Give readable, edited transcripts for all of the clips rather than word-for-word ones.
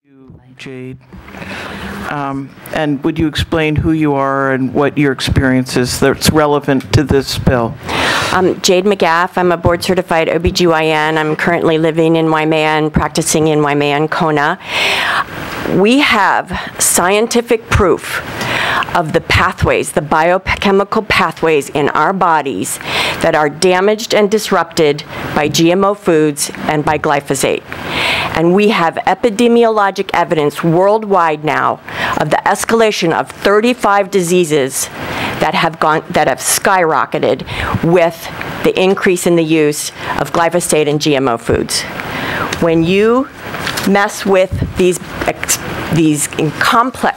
You, Jade. And would you explain who you are and what your experience is that's relevant to this bill? Jade McGaff. I'm a board-certified OBGYN. I'm currently living in Waimea and practicing in Waimea and Kona. We have scientific proof of the pathways, the biochemical pathways in our bodies that are damaged and disrupted by GMO foods and by glyphosate. And we have epidemiologic evidence worldwide now of the escalation of 35 diseases that have skyrocketed with the increase in the use of glyphosate and GMO foods. When you mess with these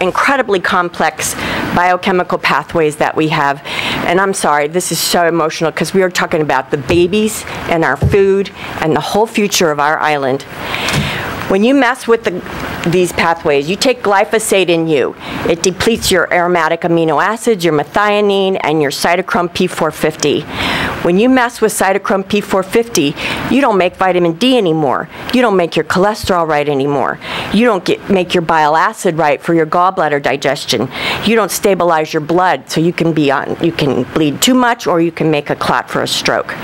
incredibly complex biochemical pathways that we have, and I'm sorry, this is so emotional because we are talking about the babies and our food and the whole future of our island. When you mess with these pathways, you take glyphosate in you. It depletes your aromatic amino acids, your methionine, and your cytochrome P450. When you mess with cytochrome P450, you don't make vitamin D anymore. You don't make your cholesterol right anymore. You don't make your bile acid right for your gallbladder digestion. You don't stabilize your blood, so you can bleed too much or you can make a clot for a stroke.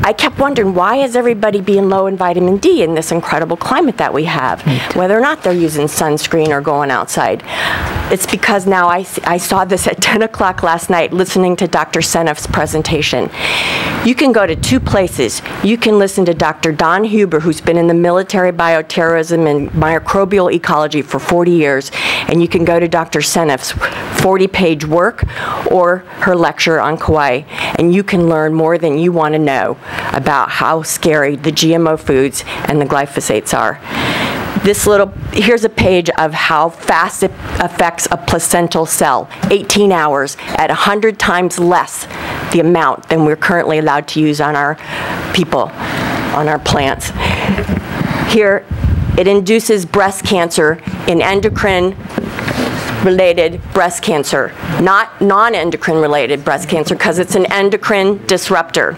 I kept wondering, why is everybody being low in vitamin D in this incredible climate that we have, whether or not they're using sunscreen or going outside? It's because now I saw this at 10 o'clock last night listening to Dr. Seneff's presentation. You can go to two places. You can listen to Dr. Don Huber, who's been in the military bioterrorism and microbial ecology for 40 years, and you can go to Dr. Seneff's 40-page work or her lecture on Kauai, and you can learn more than you want to know about how scary the GMO foods and the glyphosates are. Here's a page of how fast it affects a placental cell. 18 hours at 100 times less the amount than we're currently allowed to use on our people, on our plants. Here, it induces breast cancer in endocrine-related breast cancer, not non-endocrine related breast cancer, because it's an endocrine disruptor.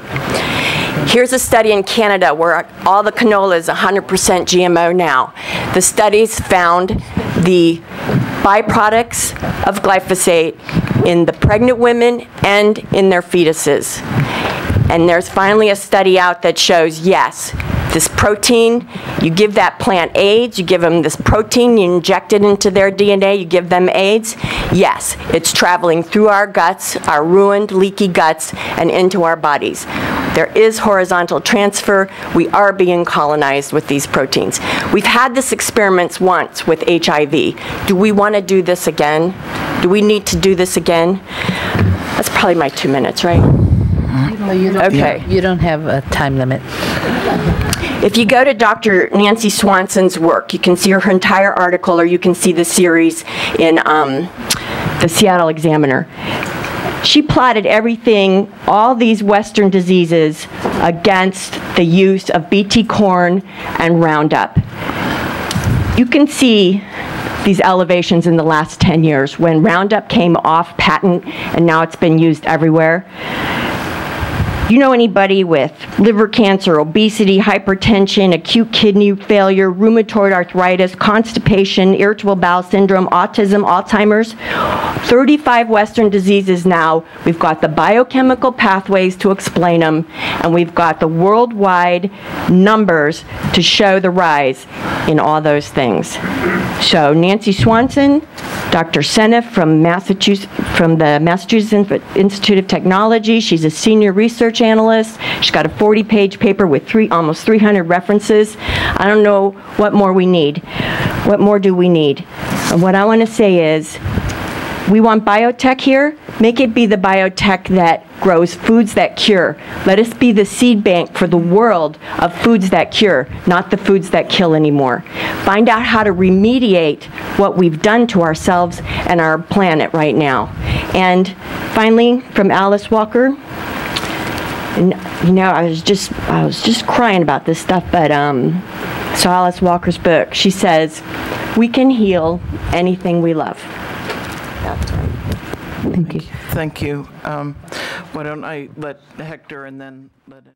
Here's a study in Canada where all the canola is 100% GMO now. The studies found the byproducts of glyphosate in the pregnant women and in their fetuses. And there's finally a study out that shows, yes, this protein, you give that plant AIDS, you give them this protein, you inject it into their DNA, you give them AIDS. Yes, it's traveling through our guts, our ruined, leaky guts, and into our bodies. There is horizontal transfer. We are being colonized with these proteins. We've had this experiment once with HIV. Do we want to do this again? Do we need to do this again? That's probably my 2 minutes, right? Well, you don't have a time limit. If you go to Dr. Nancy Swanson's work, you can see her entire article, or you can see the series in the Seattle Examiner. She plotted everything, all these Western diseases, against the use of BT corn and Roundup. You can see these elevations in the last 10 years when Roundup came off patent and now it's been used everywhere. You know anybody with liver cancer, obesity, hypertension, acute kidney failure, rheumatoid arthritis, constipation, irritable bowel syndrome, autism, Alzheimer's? 35 Western diseases now. We've got the biochemical pathways to explain them, and we've got the worldwide numbers to show the rise in all those things. So Nancy Swanson, Dr. Seneff from the Massachusetts Institute of Technology. She's a senior research analyst. She's got a 40-page paper with almost 300 references. I don't know what more we need. What more do we need? And what I want to say is, we want biotech here. Make it be the biotech that grows foods that cure. Let us be the seed bank for the world of foods that cure, not the foods that kill anymore. Find out how to remediate what we've done to ourselves and our planet right now. And finally, from Alice Walker, and, you know, I was just crying about this stuff, but so Alice Walker's book, she says, we can heal anything we love. Thank you. Thank you. Why don't I let Hector and then let it.